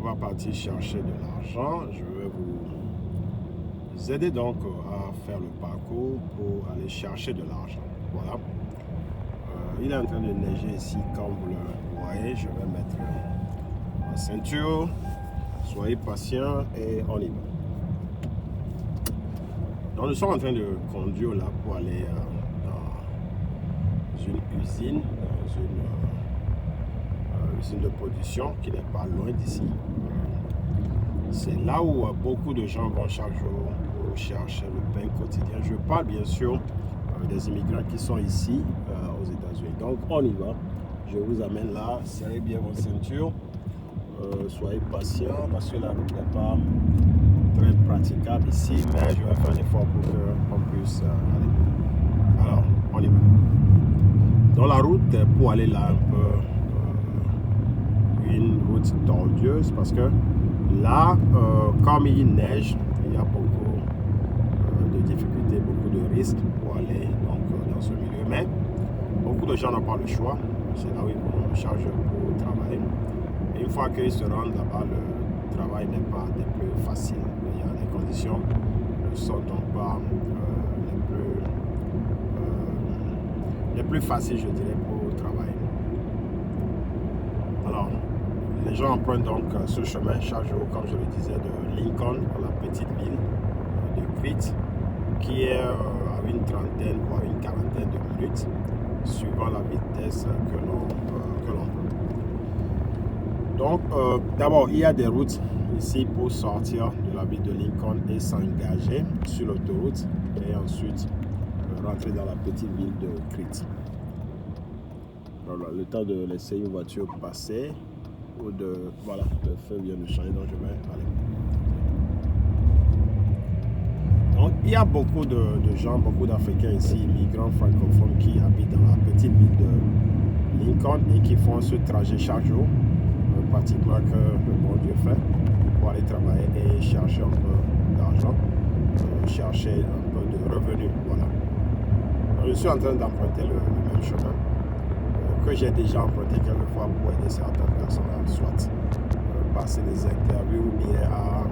on va partir chercher de l'argent. Je vais vous aider donc à faire le parcours pour aller chercher de l'argent. Voilà. Il est en train de neiger ici, comme vous le voyez. Je vais mettre ma ceinture. Soyez patient et on y va. Donc nous sommes en train de conduire là pour aller dans une usine, usine de production qui n'est pas loin d'ici. C'est là où beaucoup de gens vont chaque jour pour chercher le pain quotidien. Je parle bien sûr des immigrants qui sont ici aux États-Unis. Donc on y va. Je vous amène là. Serrez bien vos ceintures. Soyez patient parce que la route n'est pas très praticable ici, mais je vais faire un effort pour qu'on puisse aller. Alors, on y va. Dans la route, pour aller là un peu, une route tordueuse parce que là, comme il neige, il y a beaucoup de difficultés, beaucoup de risques pour aller donc, dans ce milieu. Mais beaucoup de gens n'ont pas le choix. C'est là où ils vont charger pour travailler. Et une fois qu'ils se rendent là-bas, le travail n'est pas des plus faciles. Il y a des conditions ne sont donc pas les plus faciles, je dirais, pour travailler. Alors, les gens empruntent donc ce chemin chaque jour, comme je le disais, de Lincoln, la petite ville de Crete, qui est à une trentaine, voire une quarantaine de minutes, suivant la vitesse que l'on prend. Donc, d'abord, il y a des routes ici pour sortir de la ville de Lincoln et s'engager sur l'autoroute et ensuite rentrer dans la petite ville de Crete. Voilà, le temps de laisser une voiture passer ou de... Voilà, le feu vient de changer, donc je vais aller. Donc, il y a beaucoup de gens, beaucoup d'Africains ici, immigrants francophones qui habitent dans la petite ville de Lincoln et qui font ce trajet chaque jour, pratiquement que le bon Dieu fait, pour aller travailler et chercher un peu d'argent, chercher un peu de revenus. Voilà. Donc, je suis en train d'emprunter le même chemin que j'ai déjà emprunté quelques fois pour aider certaines personnes, soit passer des interviews ou bien à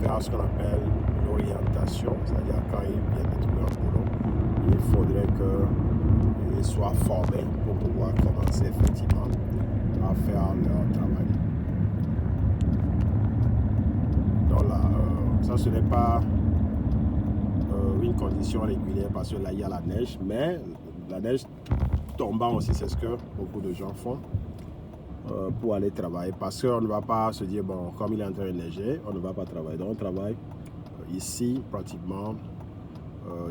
faire ce qu'on appelle l'orientation, c'est-à-dire quand ils viennent de trouver un boulot, il faudrait qu'ils soient formés pour pouvoir commencer effectivement à faire leur travail. Donc là, ça ce n'est pas une condition régulière parce que là il y a la neige, mais la neige tombant aussi, c'est ce que beaucoup de gens font pour aller travailler, parce qu'on ne va pas se dire, bon, comme il est en train de neiger, on ne va pas travailler. Donc on travaille ici pratiquement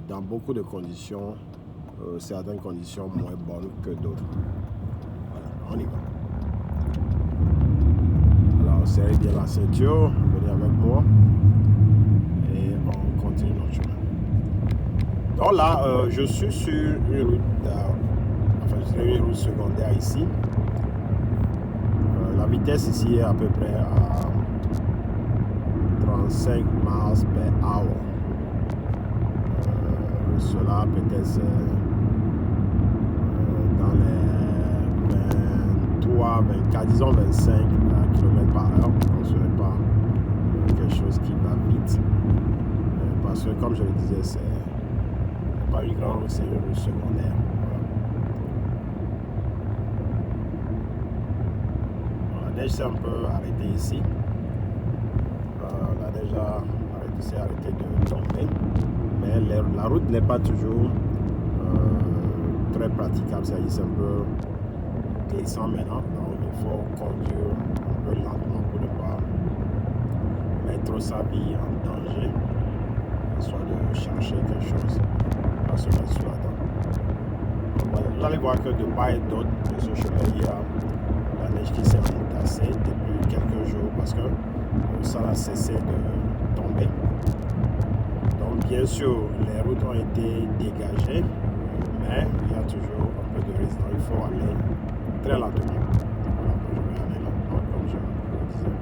dans beaucoup de conditions, certaines conditions moins bonnes que d'autres. Voilà, on y va. Alors serrez bien la ceinture, venez avec moi et on continue notre chemin. Donc là, je suis sur une route, une route secondaire ici. La vitesse ici est à peu près à 35 miles per hour. Cela peut-être dans les 23, 24, disons 25 km par heure. Donc ce n'est pas quelque chose qui va vite. Parce que comme je le disais, c'est pas une grande route, c'est une route secondaire. La neige s'est un peu arrêtée ici. La neige s'est arrêtée de tomber. Mais la route n'est pas toujours très praticable. C'est un peu glissant maintenant. Donc il faut conduire un peu lentement pour ne pas mettre sa vie en danger. Soit de chercher quelque chose à se mettre sur la dent. Voilà, vous allez voir que de part et d'autre de ce chemin, il y a la neige qui s'est entassée depuis quelques jours parce que ça a cessé de tomber. Donc bien sûr, les routes ont été dégagées, mais il y a toujours un peu de risque. Donc il faut aller très lentement. Voilà, je vais aller lentement comme je le disais.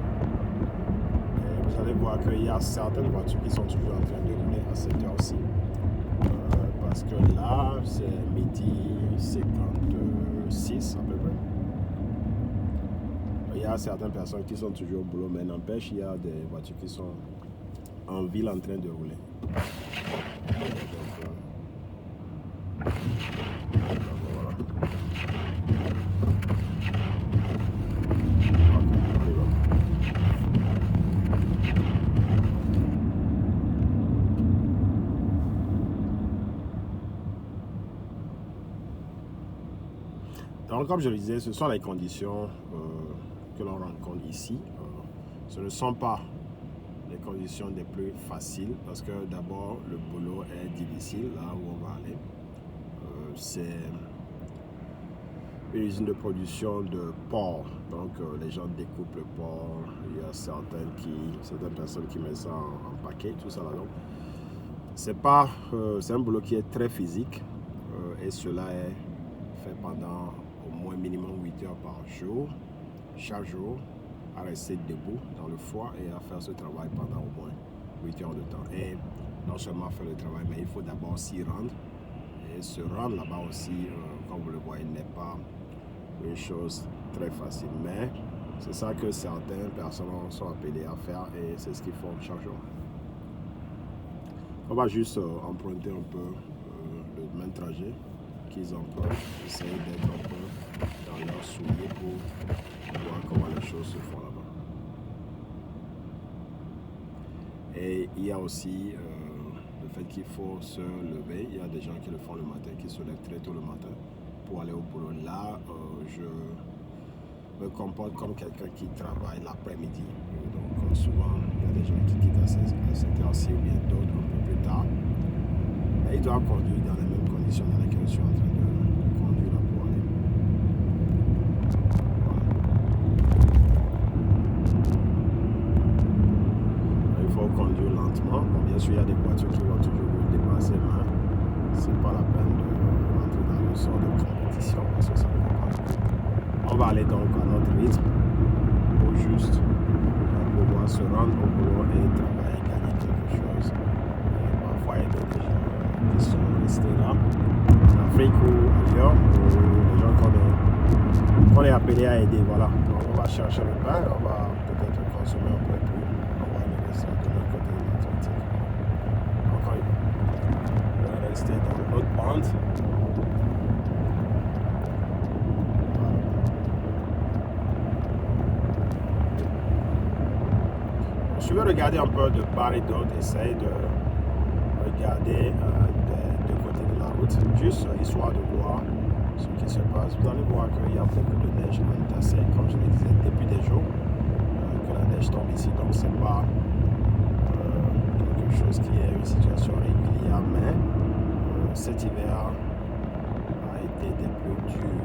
Et vous allez voir qu'il y a certaines voitures qui sont toujours en train de rouler à cette heure-ci. Parce que là, c'est midi 56 à peu près. Il y a certaines personnes qui sont toujours au boulot, mais n'empêche, il y a des voitures qui sont en ville en train de rouler. Voilà. Donc, comme je le disais, ce sont les conditions que l'on rencontre ici. Ce ne sont pas les conditions les plus faciles parce que d'abord, le boulot est difficile là où on va aller. C'est une usine de production de porc. Donc, les gens découpent le porc. Il y a certaines personnes qui mettent ça en paquet, tout ça là. Donc, c'est un boulot qui est très physique et cela est fait pendant au moins minimum 8 heures par jour, chaque jour, à rester debout dans le froid et à faire ce travail pendant au moins 8 heures de temps. Et non seulement faire le travail, mais il faut d'abord s'y rendre. Et se rendre là-bas aussi, comme vous le voyez, n'est pas une chose très facile. Mais c'est ça que certaines personnes sont appelées à faire et c'est ce qu'ils font chaque jour. On va juste emprunter un peu le même trajet qu'ils empruntent, essayer d'être un peu dans leurs souliers pour voir comment les choses se font là-bas. Et il y a aussi le fait qu'il faut se lever. Il y a des gens qui le font le matin, qui se lèvent très tôt le matin pour aller au boulot. Là, je me comporte comme quelqu'un qui travaille l'après-midi. Donc souvent, il y a des gens qui quittent à cette heure-ci ou bien d'autres un peu plus tard. Et ils doivent conduire dans les mêmes conditions dans lesquelles je suis en train de conduire là pour aller. Voilà. Il faut conduire lentement. Bon, bien sûr, il y a des voitures qui vont toujours vous dépasser, mais c'est pas la peine de rentrer dans une sorte de compétition parce que ça ne va pas. On va aller donc à notre rythme pour juste pouvoir se rendre au boulot et travailler, gagner quelque chose. Et parfois, il y a des gens qui sont restés là, en Afrique ou ailleurs, ou les gens qu'on est appelés à aider. Voilà. Donc, on va chercher le pain, on va peut-être consommer un peu plus, on va aller rester de l'autre côté de l'Atlantique. Donc, on va rester dans l'autre bande. Je vais regarder un peu de part et d'autre, essayer de regarder de côté de la route, juste histoire de voir ce qui se passe. Vous allez voir qu'il y a beaucoup de neige entassée, comme je le disais, depuis des jours que la neige tombe ici. Donc c'est pas quelque chose qui est une situation régulière, mais cet hiver a été des plus durs.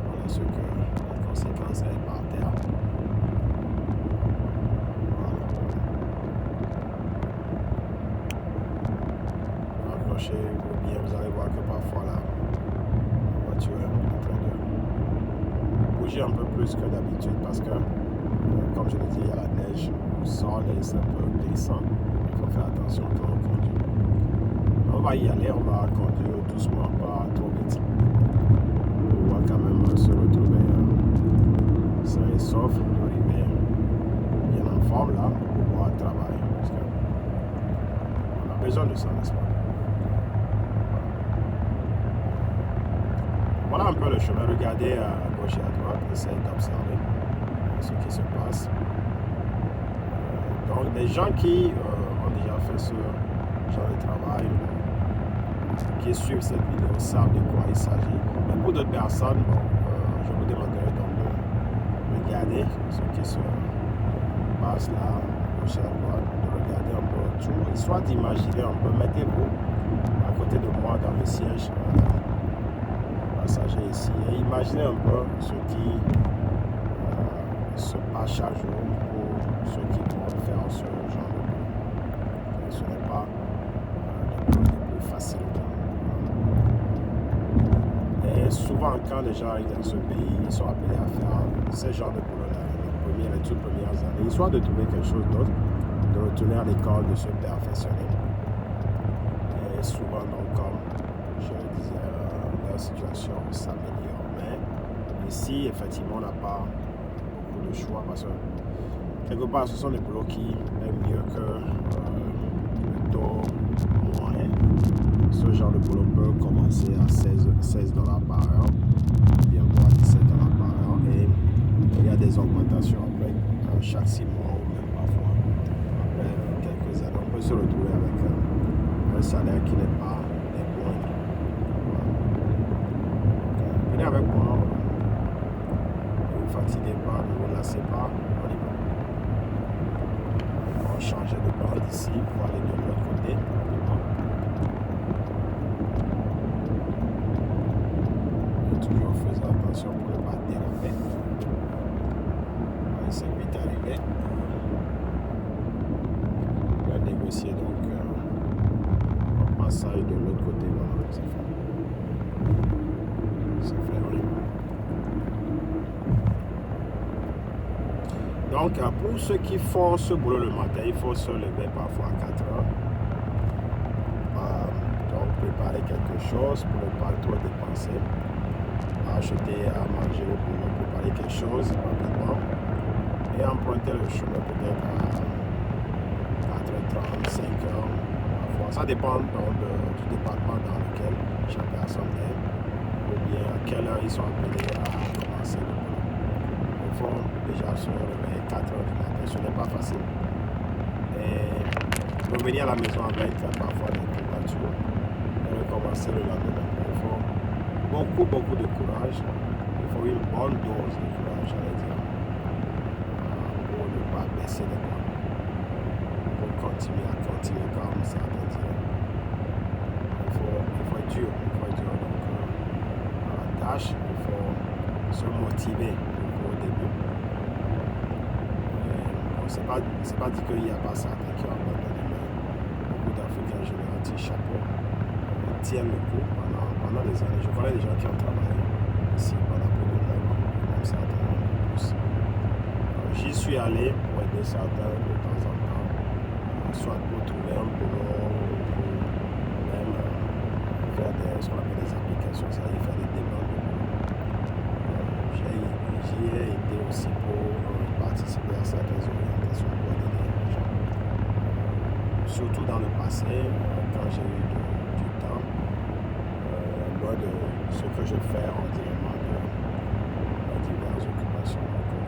Voilà ce que la conséquence est par terre. Ou bien vous allez voir que parfois la voiture est en train de bouger un peu plus que d'habitude parce que comme je l'ai dit, il y a la neige au sol et ça peut descendre. Il faut faire attention quand on conduit. On va y aller, on va conduire doucement, pas trop vite. On va quand même se retrouver sain et sauf, arriver bien en forme là pour pouvoir travailler parce qu'on a besoin de ça, n'est-ce pas? Voilà un peu le chemin, regardez à gauche et à droite, essayez d'observer ce qui se passe. Donc les gens qui ont déjà fait ce genre de travail, qui suivent cette vidéo, savent de quoi il s'agit. Mais pour d'autres personnes, je vous demanderai donc de regarder ce qui se passe là, à gauche et à droite, de regarder un peu autour, histoire d'imaginer un peu, mettez-vous à côté de moi dans le siège. Passager ici et imaginez un peu ce qui se passe chaque jour pour ceux qui doivent faire ce genre de boulot. Ce n'est pas le plus facile. Et souvent quand les gens arrivent dans ce pays, ils sont appelés à faire ce genre de boulot-là, les toutes premières années, histoire de trouver quelque chose d'autre, de retourner à l'école, de se perfectionner. Et souvent donc comme je le disais, la situation s'améliore, mais Ici, effectivement, on n'a pas beaucoup de choix parce que quelque part, ce sont des boulots qui est mieux que le taux moyen. Ce genre de boulot peut commencer à $16 par heure, bien voir $17 par heure, et il y a des augmentations après chaque 6 mois ou même parfois après quelques années. On peut se retrouver avec un salaire qui n'est pas des moindres. Venez avec moi, ne vous fatiguez pas, ne vous lassez pas, on y va. On va changer de bord d'ici pour aller de l'autre côté. Toujours faisant attention pour ne pas déraper. On va essayer vite d'arriver. On va négocier donc un passage de l'autre côté. Voilà, c'est fait. C'est fait, oui. Donc, pour ceux qui font ce boulot le matin, il faut se lever parfois à 4 heures. Donc, préparer quelque chose pour ne pas trop dépenser. Acheter à manger au boulot, préparer quelque chose rapidement et emprunter le chemin peut-être à 4h30, 5h. Parfois. Ça dépend du département dans lequel chaque personne est ou bien à quelle heure ils sont appelés à commencer le boulot. Il faut déjà se réveiller 4h du matin, ce n'est pas facile. Et revenir à la maison avec parfois des courbatures et recommencer le lendemain. Il faut beaucoup de courage. Il faut une bonne dose de courage, j'allais dire, pour ne pas baisser les bras. Pour continuer comme ça, il faut être dur. Donc, à la tâche, il faut se motiver au début. C'est pas dit qu'il n'y a pas certains qui ont abandonné, mais beaucoup d'Africains en général tirent chapeau, tiennent le coup pendant des années. Je connais des gens qui ont travaillé ici pendant plus de 9 ans, même certains plus. J'y suis allé pour aider certains de temps en temps, soit pour trouver un boulot, ou même faire ce qu'on appelle des applications, c'est-à-dire faire des demandes de boulot. J'y ai été aussi pour participer à certaines orientations pour aider les gens. Surtout dans le passé, quand j'ai eu du temps, loin de ce que je fais entièrement de diverses occupations. Donc,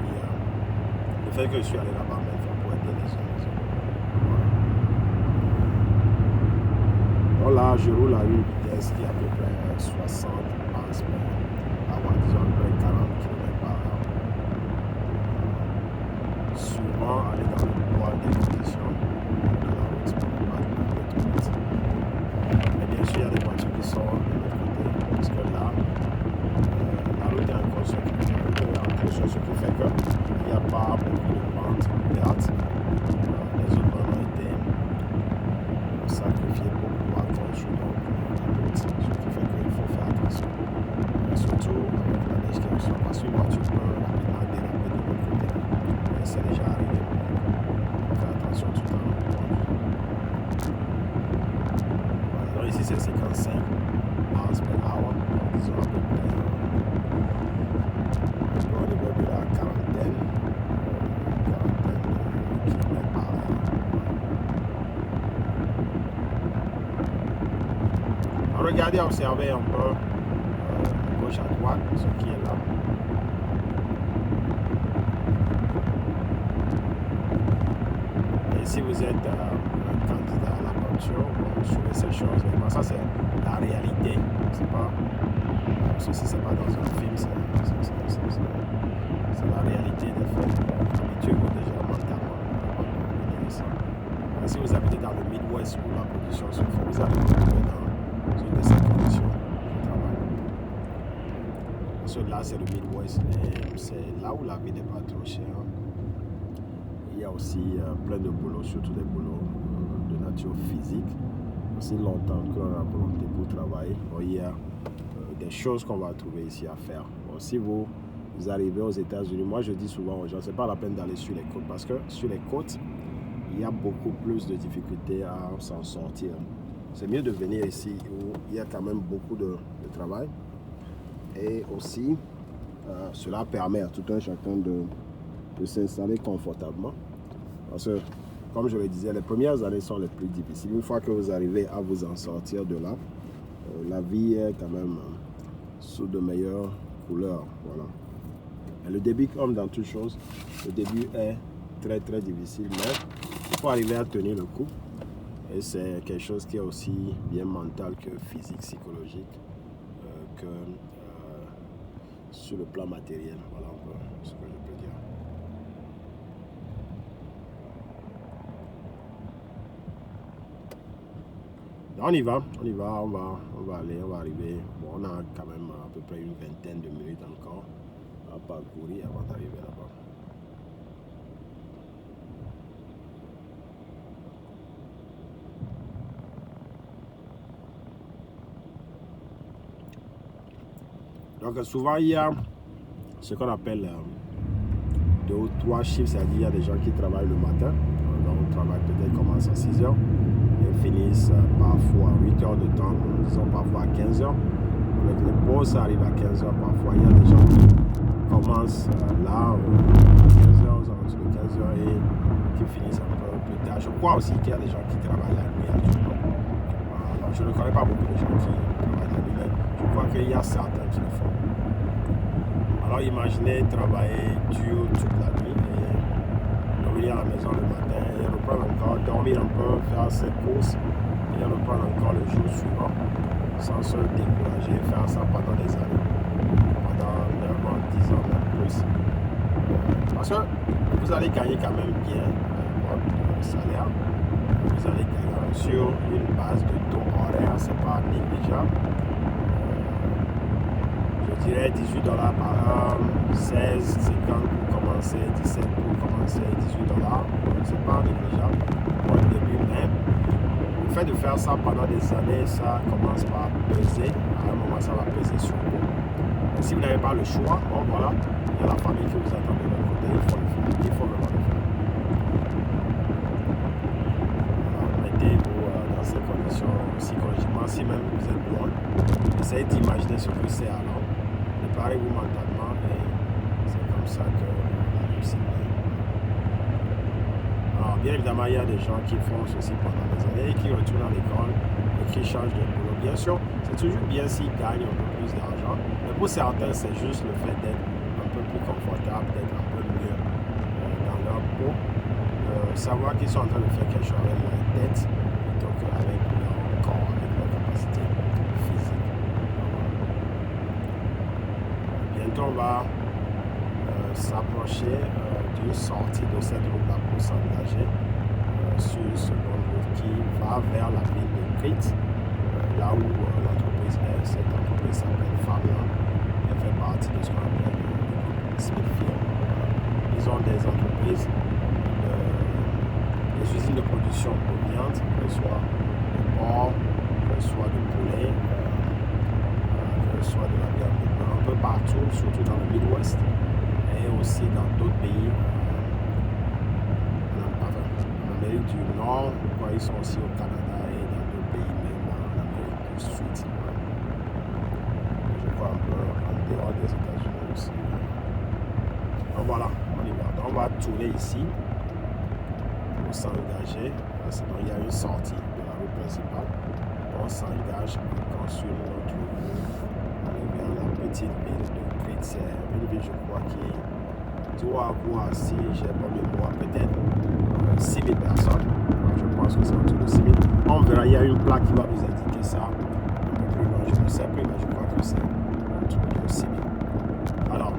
le fait que je suis allé là-bas même pour aider les gens. Bon, là, je roule à une vitesse qui est à peu près 60 miles par heure, disons à peu près 40 km par heure. Souvent, aller dans le bois des conditions de la route pour ne pas aller trop vite. Mais bien sûr, il y a des voitures qui sont de l'autre côté, parce que là, la route est en construction, ce qui fait qu'il n'y a pas beaucoup de pentes plates. Les autres bandes ont été sacrifiées pour pouvoir construire la route, ce qui fait qu'il faut faire attention. Surtout avec la neige qui reçoit, parce qu'une voiture peut rapidement déraper de l'autre côté. Et c'est déjà arrivé. Il faut faire attention tout le temps. Alors ici c'est 55 miles per hour, disons à peu près au niveau de la quarantaine de kilomètres par heure. Alors, regardez, observez un peu gauche à droite ce qui est là. Et si vous êtes un candidat à la voiture, vous suivez ces choses. Et ça, c'est la réalité. C'est pas, ceci, c'est pas dans un film, c'est la réalité des faits. Habituez-vous déjà mentalement à ici. Si vous habitez dans le Midwest où la pollution se fait, vous allez vous retrouver dans une de ces conditions de travail. Parce que là, c'est le Midwest et c'est là où la vie n'est pas trop chère. Il y a aussi plein de boulots, surtout des boulots de nature physique. Aussi longtemps qu'on a la volonté pour travailler, il y a des choses qu'on va trouver ici à faire. Bon, si vous arrivez aux États-Unis, moi je dis souvent aux gens, c'est pas la peine d'aller sur les côtes parce que sur les côtes, il y a beaucoup plus de difficultés à s'en sortir. C'est mieux de venir ici où il y a quand même beaucoup de travail. Et aussi, Cela permet à tout un chacun de s'installer confortablement. Parce que, comme je le disais, les premières années sont les plus difficiles. Une fois que vous arrivez à vous en sortir de là, la vie est quand même sous de meilleures couleurs. Voilà. Et le début, comme dans toute chose, le début est très très difficile, mais il faut arriver à tenir le coup. Et c'est quelque chose qui est aussi bien mental que physique, psychologique, que sur le plan matériel. Voilà un peu ce que je peux dire. On y va, on va arriver. Bon, on a quand même à peu près une vingtaine de minutes encore à parcourir avant d'arriver là-bas. Donc souvent il y a ce qu'on appelle 2 ou 3 chiffres, c'est-à-dire il y a des gens qui travaillent le matin, donc le travail peut-être commence à 6 heures et finissent parfois 8 heures de temps, disons parfois à 15 heures. Avec les pauses, ça arrive à 15 heures parfois. Il y a des gens qui commencent là, 15 heures, aux alentours de 15 heures et qui finissent un peu plus tard. Je crois aussi qu'il y a des gens qui travaillent la nuit actuellement. Alors, je ne connais pas beaucoup de gens qui travaillent la nuit, mais je crois qu'il y a certains qui le font. Alors imaginez travailler dur toute la nuit et revenir à la maison le matin et reprendre encore, dormir un peu, faire ses courses et reprendre encore le jour suivant sans se décourager, faire ça pendant des années, pendant 9 ans, 10 ans, même plus. Parce que vous allez gagner quand même bien votre salaire, vous allez gagner sur une base de taux horaire, c'est pas négligeable. Je dirais $18 par heure, 16, 50 pour commencer, 17 pour commencer, $18. C'est pas négligeable pour le début, mais le fait de faire ça pendant des années, ça commence par peser. À un moment, ça va peser sur vous. Et si vous n'avez pas le choix, bon voilà, il y a la famille qui vous attend de l'autre côté, il faut le faire, il faut vraiment le faire. Alors, mettez-vous dans ces conditions psychologiquement, si même vous êtes loin, essayez d'imaginer ce que c'est alors. Préparez-vous mentalement et c'est comme ça que la réussite vient. Alors bien évidemment il y a des gens qui font ceci pendant des années, qui retournent à l'école et qui changent de boulot. Bien sûr, c'est toujours bien s'ils gagnent un peu plus d'argent, mais pour certains c'est juste le fait d'être un peu plus confortable, d'être un peu mieux dans leur peau, savoir qu'ils sont en train de faire quelque chose avec leur tête plutôt qu'avec leur corps, avec leur capacité physique. Bientôt on va s'approcher d'une sortie de cette route-là pour s'engager sur une seconde route qui va vers la ville de Crete, là où l'entreprise est. Cette entreprise s'appelle Farmland. Elle fait partie de ce qu'on appelle le groupe Smithfield. Ils ont des entreprises, des usines de production de viande, que ce soit de porc, que ce soit de poulet, que ce soit de la viande de bœuf, un peu partout, surtout dans le Midwest. Et aussi dans d'autres pays, en Amérique du Nord, ils sont aussi au Canada et dans d'autres pays, même en Amérique du Sud. Je crois un peu en dehors des États-Unis aussi. Donc voilà, on y va. Donc on va tourner ici pour s'engager. Sinon, il y a une sortie de la route principale. On s'engage encore sur notre route. Vers la petite ville de Crete. C'est une ville, je crois, qui doit avoir, si j'ai pas mémoire, peut-être 6 000 personnes. Je pense que c'est autour de 6 000. On verra, il y a une plaque qui va vous indiquer ça un peu plus loin. Je ne sais plus, mais je crois que c'est autour de 6 000. Alors,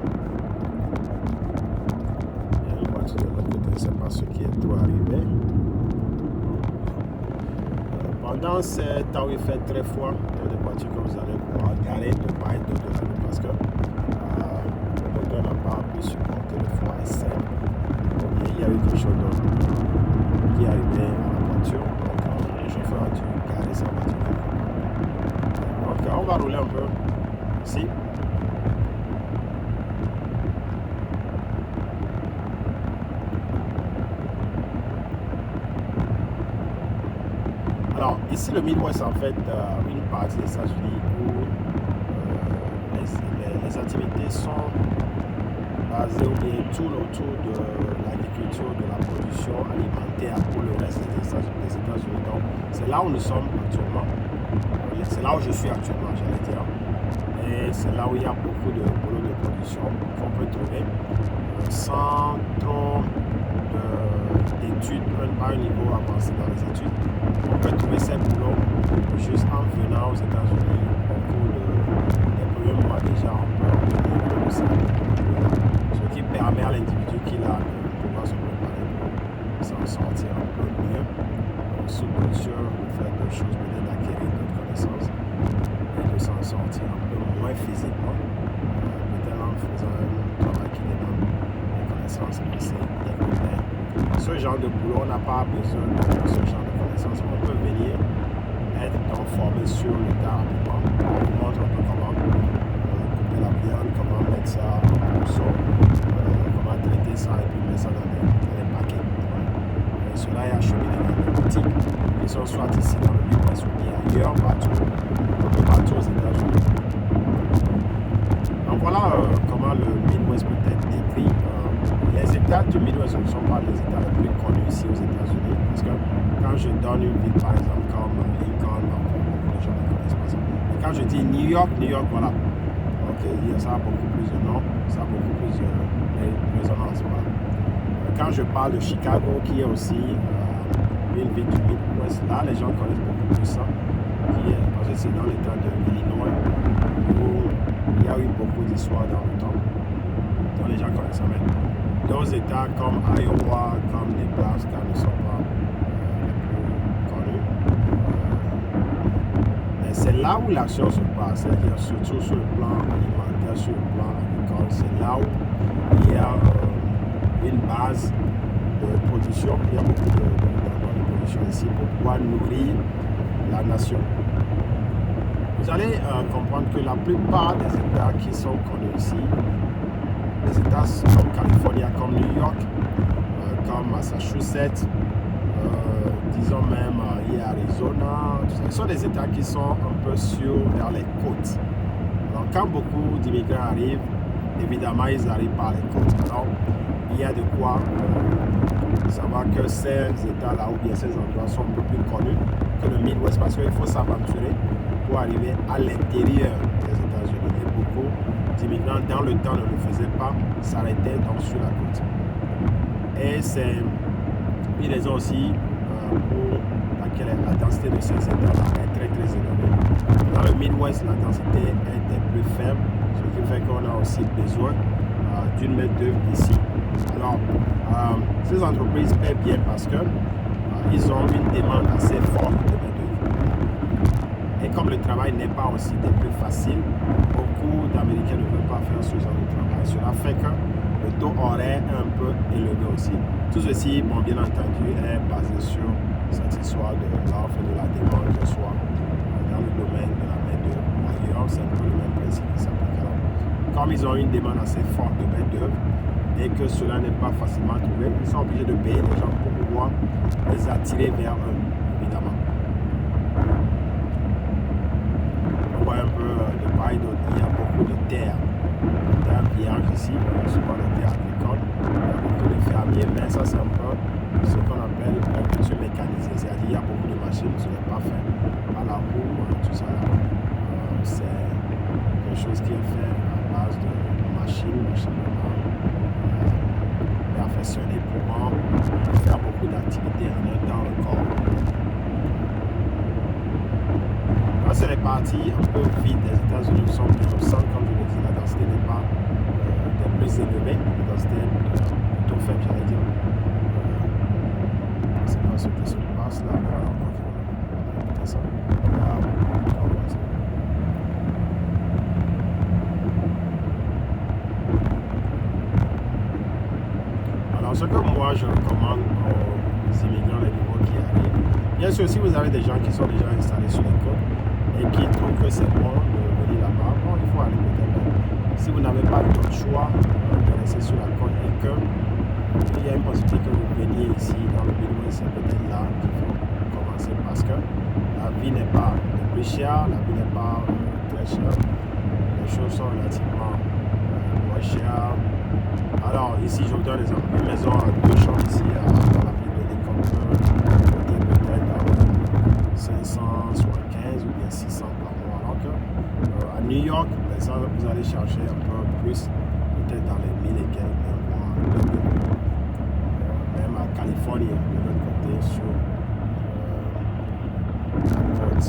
il y a une voiture de l'autre côté, je ne sais pas ce qui est trop arrivé. Pendant ces temps où il fait très froid, il y a des voitures que vous allez pouvoir garer de part et d'autre de la rue parce que le moteur n'a pas pu supporter le froid et sec. Il y a eu quelque chose d'autre qui est arrivé à la voiture, donc le chauffeur a dû garer sa voiture. Donc on va rouler un peu ici. Alors, ici, le Midwest, en fait, une partie des États-Unis où les activités sont basé ou bien tourne autour de l'agriculture, de la production alimentaire pour le reste des États-Unis. Donc, c'est là où nous sommes actuellement. C'est là où je suis actuellement, j'allais dire. Et c'est là où il y a beaucoup de boulot de production qu'on peut trouver sans trop d'études, même pas un niveau avancé dans les études. On peut trouver ces boulots juste en venant aux États-Unis au cours des premiers mois déjà. On peut obtenir le salaire. Ce qui permet à l'individu qui l'a de pouvoir se préparer pour s'en sortir un peu mieux sous mesure, de faire d'autres choses, peut-être d'acquérir d'autres connaissances et de s'en sortir un peu moins physiquement, peut-être en faisant un travail qui demande des connaissances assez développées. Ce genre de boulot, on n'a pas besoin de ce genre de connaissances. On peut venir être donc formé sur le tas rapidement. On vous montre un peu comment couper la viande, comment mettre ça en morceaux, comment traiter ça et puis mettre ça dans les paquets. Et cela est acheminé dans les boutiques qui sont soit ici dans le Midwest ou bien ailleurs, partout aux États-Unis. Donc voilà comment le Midwest peut être décrit. Les États du Midwest ne sont pas les États les plus connus ici aux États-Unis, parce que quand je donne une ville par exemple comme Lincoln, les gens ne connaissent pas ça. Mais quand je dis New York, voilà. Ok, ça a beaucoup plus de noms, ça a beaucoup plus de résonance. Voilà. Quand je parle de Chicago, qui est aussi une ville du Midwest, là les gens connaissent beaucoup plus ça, parce que c'est dans l'État de l'Illinois où il y a eu beaucoup d'histoires dans le temps. Donc les gens connaissent ça même. D'autres États comme Iowa, comme Nebraska ne sont pas les plus connus. Mais c'est là où l'action se passe, c'est-à-dire surtout sur le plan alimentaire, sur le plan agricole. C'est là où il y a une base de production. Il y a beaucoup de production ici pour pouvoir nourrir la nation. Vous allez comprendre que la plupart des États qui sont connus ici, les États comme Californie, comme New York, comme Massachusetts, disons même Arizona, ce sont des États qui sont un peu vers les côtes. Alors quand beaucoup d'immigrants arrivent, évidemment ils arrivent par les côtes. Alors il y a de quoi savoir que ces États-là ou bien ces endroits sont un peu plus connus que le Midwest, parce qu'il faut s'aventurer pour arriver à l'intérieur des États-Unis. Et beaucoup d'immigrants dans le temps ne le faisaient pas, s'arrêtaient donc sur la côte. Et c'est une raison aussi pour laquelle la densité de ces États-là est très très élevée. Dans le Midwest, la densité est plus faible, ce qui fait qu'on a aussi besoin d'une main-d'œuvre ici. Alors, ces entreprises paient bien parce que ils ont une demande assez forte de main-d'œuvre. Et comme le travail n'est pas aussi des plus faciles, beaucoup d'Américains ne veulent pas faire ce genre de travail. Cela fait que le taux horaire est un peu élevé aussi. Tout ceci, bon, bien entendu, est basé sur cette histoire de l'offre et de la demande, que ce soit dans le domaine de la main-d'œuvre ou ailleurs. C'est un peu le même principe qui s'applique. Alors, comme ils ont une demande assez forte de main-d'œuvre et que cela n'est pas facilement trouvé, ils sont obligés de payer les gens pour pouvoir les attirer vers eux, évidemment. On voit un peu de part et d'autre, il y a beaucoup de terres vierges ici, souvent des terres agricoles, il y a beaucoup de fermiers, mais ça c'est un peu ce qu'on appelle l'agriculture mécanisée, c'est-à-dire il y a beaucoup de machines, ce n'est pas fait à la roue, tout ça là. C'est quelque chose qui est fait à base de machines perfectionnées pour faire beaucoup d'activités en un temps record. Là, c'est les parties un peu vides des États-Unis qui sont plutôt centres, comme je le dis, la densité n'est pas des plus élevée, la densité est plutôt faible, j'allais dire. Je ne sais pas ce qui se passe là. Voilà, on va ça. Alors, ce que moi je recommande aux immigrants, les nouveaux qui arrivent, bien sûr, si vous avez des gens qui sont déjà installés sur les côtes et qui trouvent que c'est bon de venir là-bas, bon, il faut aller peut-être. Si vous n'avez pas d'autre choix de rester sur la côte et qu'il y a une possibilité que vous veniez ici dans le Midwest, c'est peut-être là qu'il faut commencer parce que la vie n'est pas le plus chère, la vie n'est pas très chère. Les choses sont relativement moins chères. Alors ici je vous donne l'exemple, une maison à 2 chambres ici dans la ville de l'Hélicoptère, peut-être à 575 ou bien 600 par mois. Alors que à New York, ça, vous allez chercher un peu plus, peut-être dans les 1000 et quelques, même à Californie, de l'autre côté, sur la côte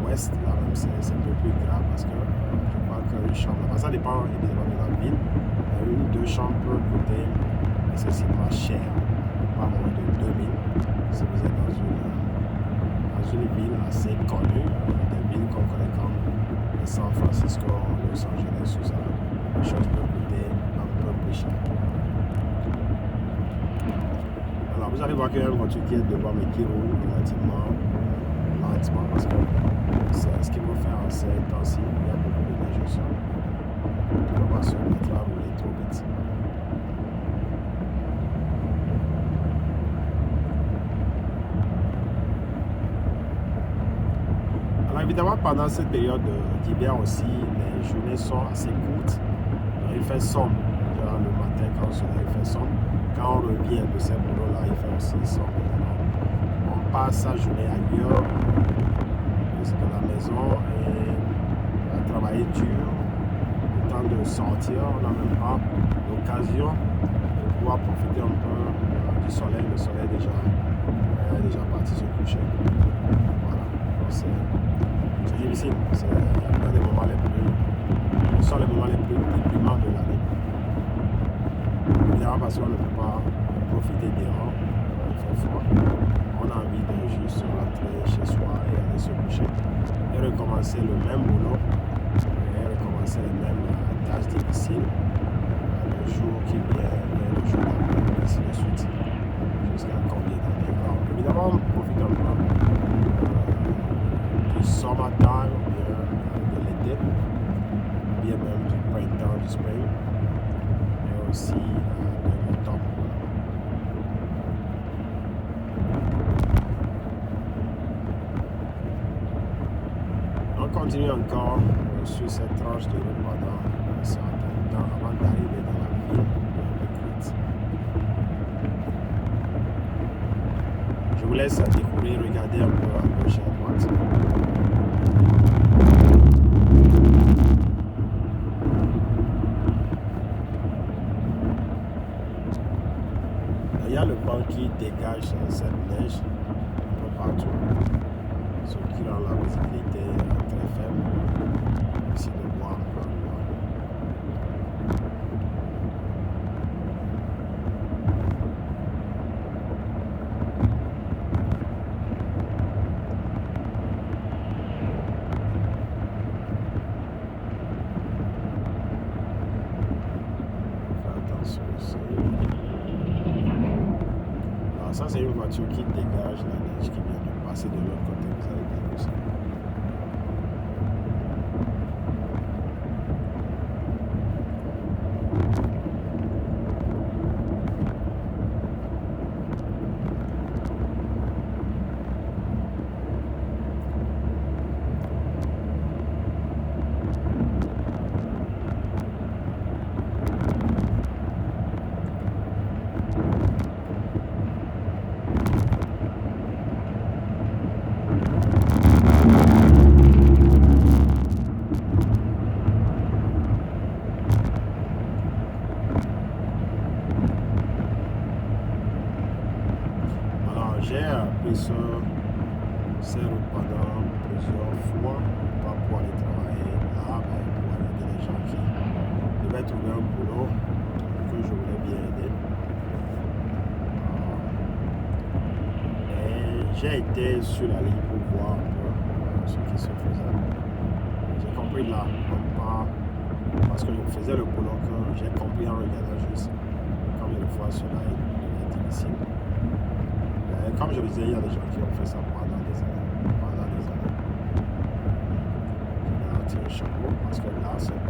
ouest, là même c'est un peu plus grave parce que je crois qu'une chambre, ça dépend évidemment de la ville, une ou deux chambres peut coûter excessivement cher, pas moins de 2000 si vous êtes dans une ville assez connue, des villes qu'on connaît comme San Francisco, Los Angeles, tout ça, les choses peuvent coûter un peu plus cher. Alors vous allez voir qu'il y a une voiture qui est devant mais qui roule relativement lentement parce que c'est ce qu'il faut faire en ces temps-ci. Il y a beaucoup de neige au sol. On va se mettre à rouler trop vite. Alors évidemment, pendant cette période d'hiver aussi, les journées sont assez courtes. Il fait sombre. Le matin, quand le soleil fait sombre. Quand on revient de ces boulots-là, il fait aussi sombre. On passe sa journée ailleurs, de la maison, et à travailler dur. Le temps de sortir, on n'a même pas l'occasion de pouvoir profiter un peu du soleil. Le soleil est déjà parti se coucher. Voilà. C'est difficile. C'est un des moments les plus. Ce sont les moments les plus déprimants de l'année. Évidemment, parce qu'on ne peut pas profiter des rangs, il fait froid. On a envie de juste rentrer chez soi et aller se coucher et recommencer le même boulot et recommencer les mêmes tâches difficiles le jour qui vient et le jour d'après, ainsi de suite, jusqu'à combien d'années. Alors, évidemment, on profite un peu du summertime, bien de l'été, bien même du printemps, du spring, et aussi de l'automne. On continue encore sur cette tranche de route pendant un certain temps avant d'arriver dans la ville de Crete. Je vous laisse découvrir, regarder un peu à gauche et à droite. Il y a le vent qui dégage cette neige un peu partout, ce qui rend la visibilité très faible. Ici de voir un peu loin. Faites attention ici. Alors ça c'est une voiture qui dégage la neige qui vient de passer de l'autre côté. Vous allez voir aussi. J'ai appris ces routes pendant plusieurs fois, pas pour aller travailler là, mais pour aider les gens qui devaient trouver un boulot que je voulais bien aider. Et j'ai été sur la ligne pour voir un peu ce qui se faisait. J'ai compris là, non pas parce que je faisais le boulot que j'ai compris en regardant juste combien de fois cela est difficile. Comme je le disais, il y a des gens qui ont fait ça pendant des années. Je vais leur tirer le chapeau parce que là, c'est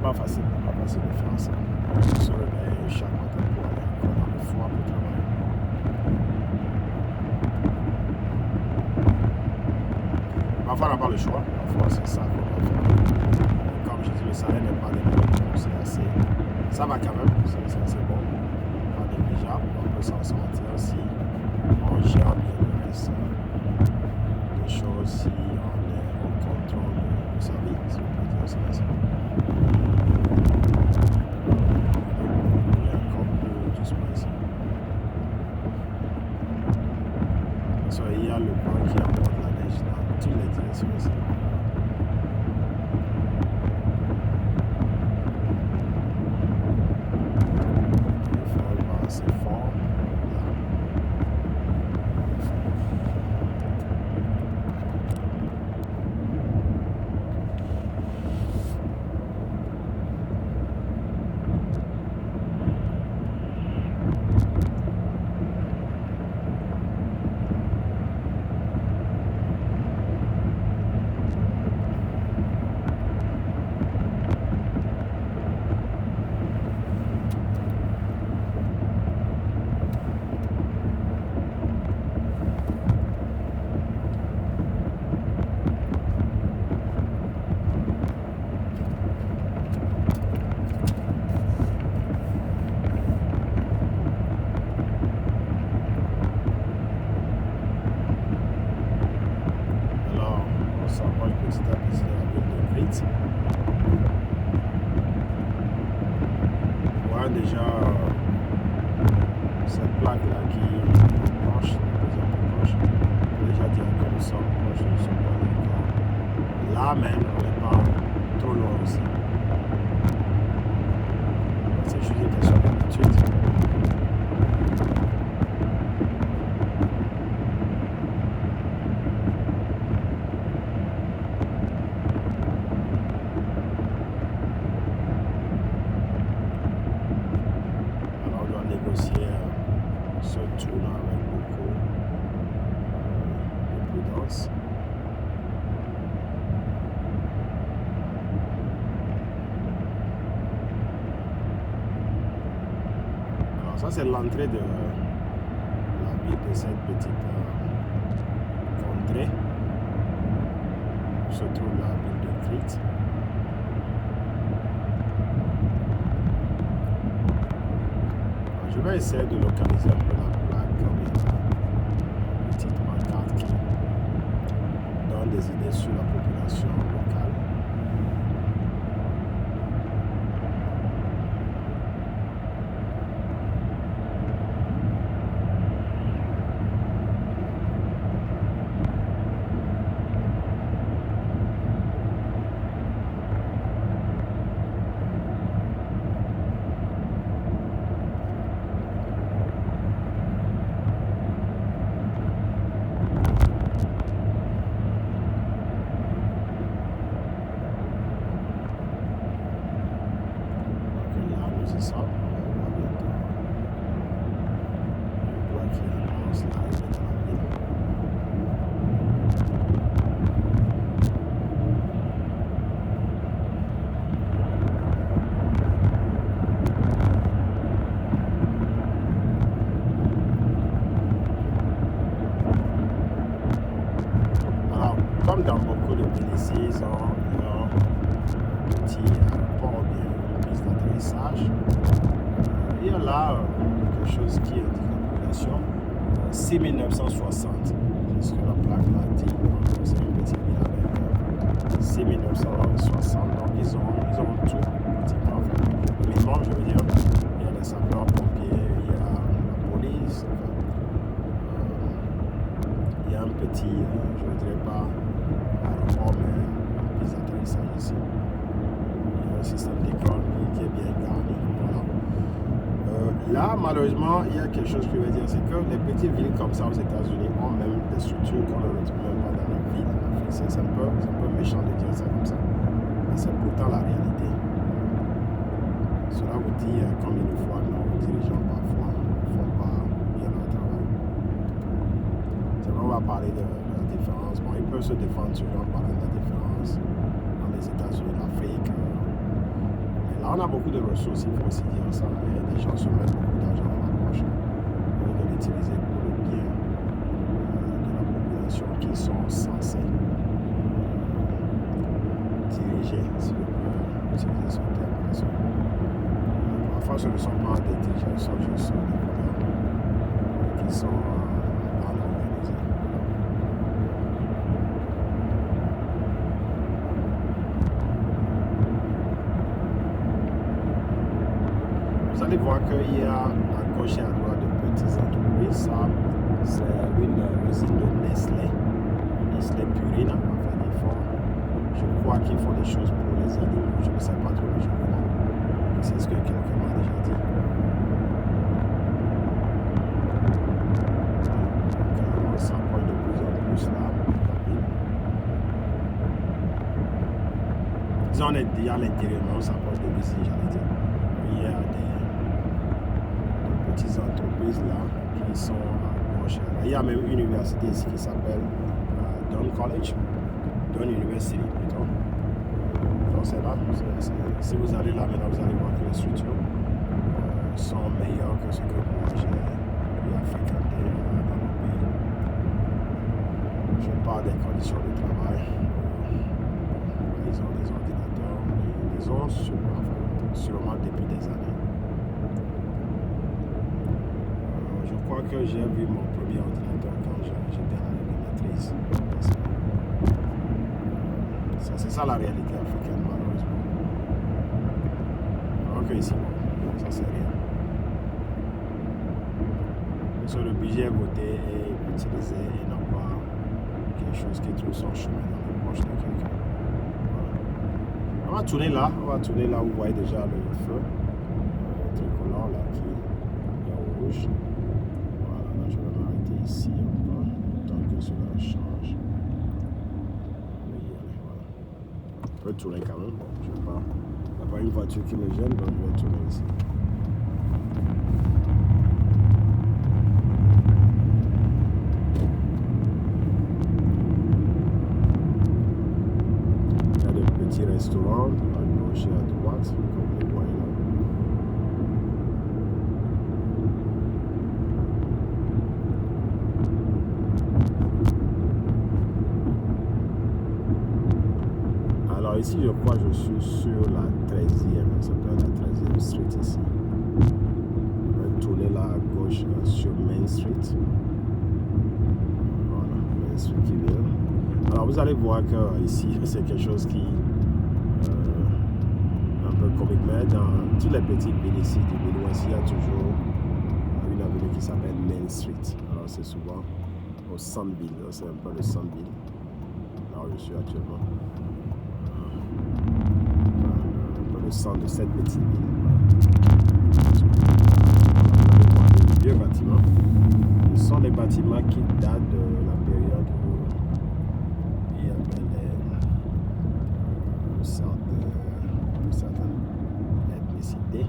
pas facile. C'est pas facile de faire ça. On se réveille chaque matin pour aller encore dans le froid pour travailler. Parfois, on n'a pas le choix. Parfois, c'est ça qu'on va faire. Comme je dis, le salaire n'est pas des c'est assez ça va quand même, c'est bon, pas négligeable, on peut s'en sortir si on gère bien le reste des choses, si on est au contrôle de sa vie, si on peut dire ça. Il y a encore plus de space. Il y a le banc qui apporte la neige dans toutes les directions ici. C'est fort. Voilà déjà cette plaque là qui est proche, déjà dire que nous sommes proches, nous sommes pas encore là, mais on n'est pas trop loin aussi. C'est juste une question d'habitude. Négocier ce tour-là avec beaucoup de prudence. Alors ça c'est l'entrée de la ville de cette petite contrée où se trouve la ville de Crete. Je vais essayer de localiser un peu la plaque avec la petite pancarte qui donne des idées sur la population locale. Ça, on va bientôt. Je vois qu'il annonce l'arrivée de la ville. Alors, comme dans beaucoup de pays ici, ils ont leur petit port bien, une piste d'atterrissage. Il y a là quelque chose qui indique la population 6960. C'est ce que la plaque m'a dit. C'est une petite ville avec 6960. Donc ils ont tout pratiquement. Enfin, le minimum, je veux dire. Il y a les sapeurs-pompiers, il y a la police. Enfin, il y a un petit, je ne dirais pas aéroport, mais une piste d'atterrissage ici. Il y a un système d'école qui est bien garni. Voilà. Là, malheureusement, il y a quelque chose que je veux dire, c'est que les petites villes comme ça aux États-Unis ont même des structures qu'on ne retrouve même pas dans les villes. C'est un peu méchant de dire ça comme ça, mais c'est pourtant la réalité. Cela vous dit combien de fois nos dirigeants parfois ne font pas bien leur travail. C'est vrai, on va parler de la différence. Bon, ils peuvent se défendre toujours en parlant de la différence dans les États-Unis, l'Afrique. Là, on a beaucoup de ressources, il faut aussi dire ça. Et les gens se mettent beaucoup d'argent dans la poche pour l'utiliser pour le bien de la population qui sont censés diriger, si on peut utiliser ce terme. Parfois, ce ne sont pas des DJ, ce sont juste des collègues qui sont mal organisés. Vous allez voir qu'il y a à gauche et à droite de petites entreprises. Ça, c'est une usine de Nestlé. Nestlé Purina. Enfin, je crois qu'ils font des choses pour les animaux. Je ne sais pas trop, mais je crois. C'est ce que quelqu'un m'a déjà dit. Donc, on s'approche de plus en plus là. Disons, on est déjà à l'intérieur, mais on s'approche de l'usine, j'allais dire. Il y a des petites entreprises là qui sont à gauche. Il y a même une université ici qui s'appelle Dunn College. Dunn University plutôt. Donc c'est là. Si vous allez là maintenant, vous allez voir que les structures sont meilleures que ce que moi j'ai eu à fréquenter dans le pays. Je parle des conditions de travail. Ils ont des ordinateurs, ils ont sûrement depuis des années. Je crois que j'ai vu mon premier ordinateur quand j'étais à la maîtrise. C'est ça la réalité africaine, malheureusement. Ok, ici, bon, ça c'est rien. Sur le budget voté et utilisé et non pas quelque chose qui trouve son chemin dans les poches de quelqu'un. Voilà. On va tourner là où vous voyez déjà le feu tricolore là qui est rouge. Voilà, là je vais m'arrêter ici un peu, tant que cela change. Je peux tourner quand même, je ne vais pas. Il n'y a pas une voiture qui me gêne, donc je vais tourner ici. Il y a des petits restaurants à gauche et à droite, comme vous les voyez là. Alors ici, je crois que je suis sur la 13e, ça s'appelle la 13e Street ici. Je vais tourner là à gauche sur Main Street. Voilà, Main Street qui vient. Alors vous allez voir que ici, c'est quelque chose qui un peu comique, mais dans toutes les petites villes ici du Midwest, il y a toujours une avenue qui s'appelle Main Street. Alors c'est souvent au Centre-Ville, c'est un peu le Centre-Ville, là où je suis actuellement. Le centre de cette petite ville. Des vieux bâtiments. Ce sont des bâtiments qui datent de la période où il y avait certaines ethnicités.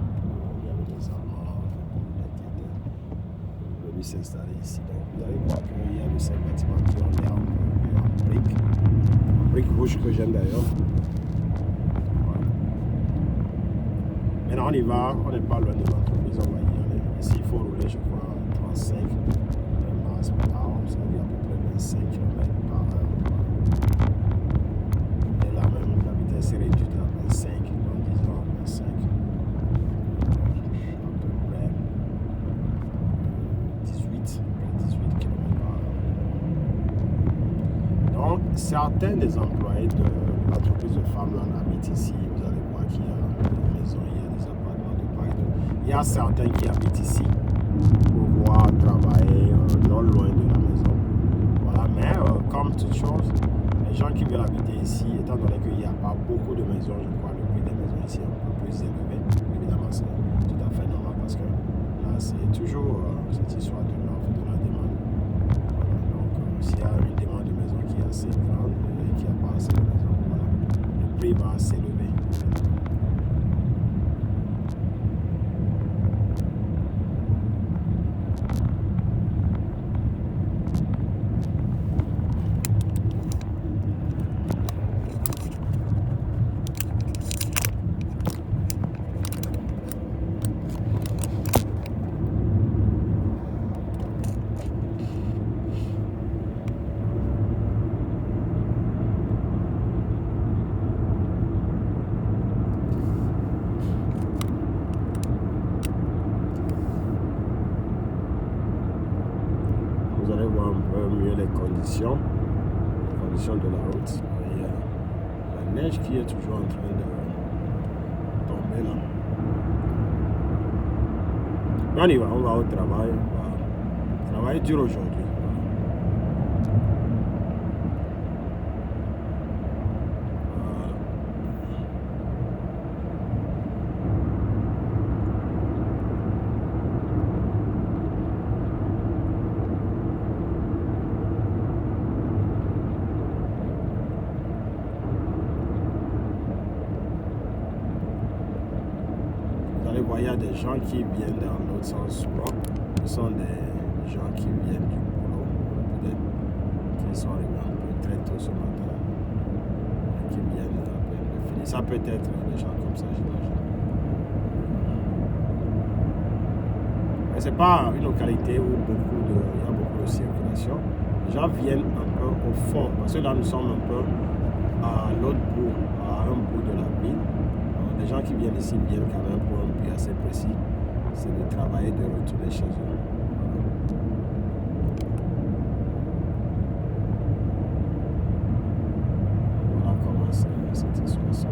Il y avait des Allemands qui étaient venus s'installer ici. Donc vous allez voir qu'il y a de ces bâtiments qui ont l'air en briques rouges que j'aime d'ailleurs. Maintenant on y va, on n'est pas loin de l'entreprise, on va y aller. Ici il faut rouler, je crois, 35 miles par heure, ça veut dire à peu près 25 km par heure. Et là même, la vitesse est réduite à 25, donc disons 25. À peu près 18 km par heure. Donc certains des employés de l'entreprise de Farmland habitent ici, vous allez voir qu'il y a des maisons, il y a des appartements de part et d'autre. Il y a certains qui habitent ici pour pouvoir travailler non loin de la maison. Voilà, mais comme toute chose, les gens qui veulent habiter ici, étant donné qu'il n'y a pas beaucoup de maisons, je crois le prix des maisons ici est un peu plus élevé. Évidemment, c'est tout à fait normal parce que là, c'est toujours cette histoire de l'offre et de la demande. Voilà, donc s'il y a une demande de maison qui est assez grande et qui n'a pas assez de maisons, voilà, le prix va s'élever. mieux les conditions de la route. Il y a la neige qui est toujours en train de tomber là. Mais on y va, on va au travail. Le travail est dur aujourd'hui. Il y a des gens qui viennent dans l'autre sens souvent. Ce sont des gens qui viennent du boulot, peut-être qui sont arrivés un peu très tôt ce matin, qui viennent à peine de finir. Ça peut être des gens comme ça, j'imagine. Mais ce n'est pas une localité où il y a beaucoup de circulation. Les gens viennent un peu au fond, parce que là nous sommes un peu à l'autre bout, à un bout de la ville. Les gens qui viennent ici viennent quand même pour un but assez précis, c'est de travailler, de retourner chez eux. Voilà comment cette histoire se fait.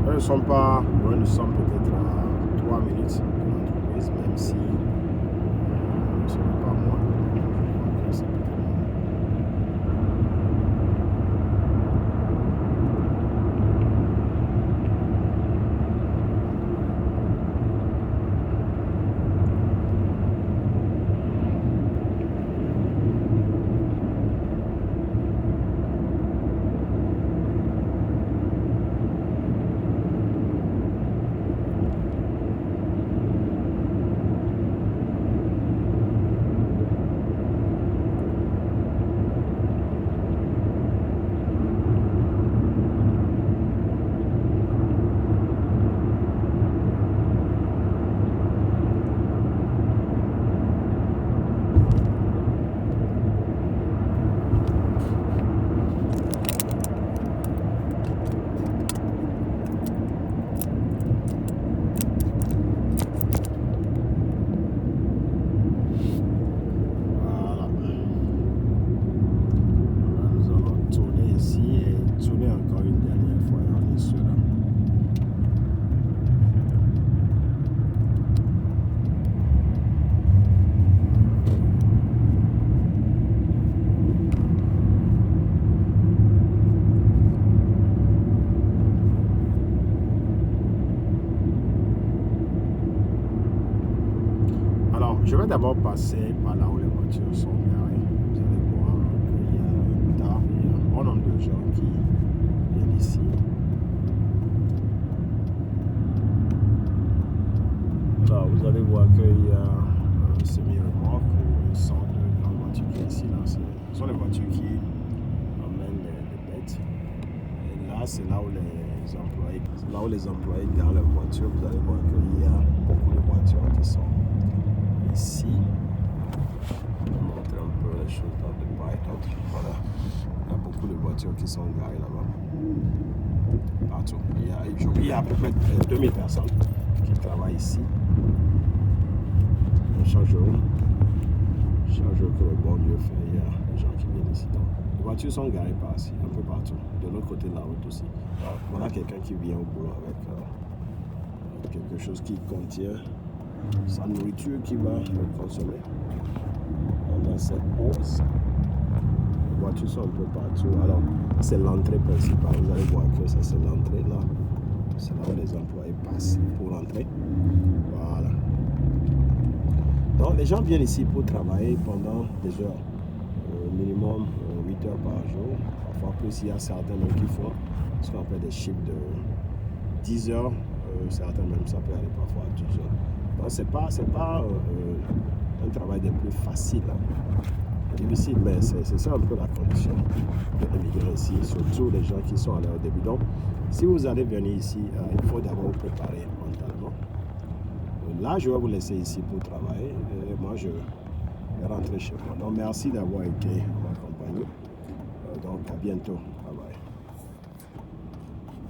Nous ne sommes pas loin, nous sommes peut-être à 3 minutes de l'entreprise, même si ce n'est pas moi. C'est peut-être je vais d'abord passer par là où les voitures sont garées. Vous allez voir qu'il y a un bon nombre de gens qui viennent ici. Là, vous allez voir qu'il y a un semi-remorque ou un centre de grande voiture qui est ici. Là, ce sont les voitures qui emmènent les bêtes. Et là, c'est là où les employés garent leurs voitures. Vous allez voir qu'il y a beaucoup de voitures qui sont ici. Je vais montrer un peu les choses dans de part et d'autre. Voilà. Il y a beaucoup de voitures qui sont garées là-bas. Partout. Il y a à peu près 2000 personnes qui travaillent ici. Chaque jour que le bon Dieu fait, il y a des gens qui viennent ici. Donc, les voitures sont garées par-ci, un peu partout. De l'autre côté de la route aussi. Voilà quelqu'un qui vient au boulot avec quelque chose qui contient sa nourriture qui va le consommer pendant cette pause. Les voitures sont un peu partout. Alors, c'est l'entrée principale. Vous allez voir que ça, c'est l'entrée là. C'est là où les employés passent pour rentrer. Voilà. Donc les gens viennent ici pour travailler pendant des heures, minimum 8 heures par jour, parfois plus. Il y a certains même qui font ce qu'on appelle des chiffres de 10 heures, certains même ça peut aller parfois à 12 heures. Donc c'est pas un travail des plus faciles, difficile, mais c'est ça un peu la condition de l'immigrer ici, surtout les gens qui sont à leur début. Donc si vous allez venir ici, il faut d'abord vous préparer mentalement. Là, je vais vous laisser ici pour travailler. Et moi, je vais rentrer chez moi. Donc, merci d'avoir été en ma compagnie. Donc, à bientôt.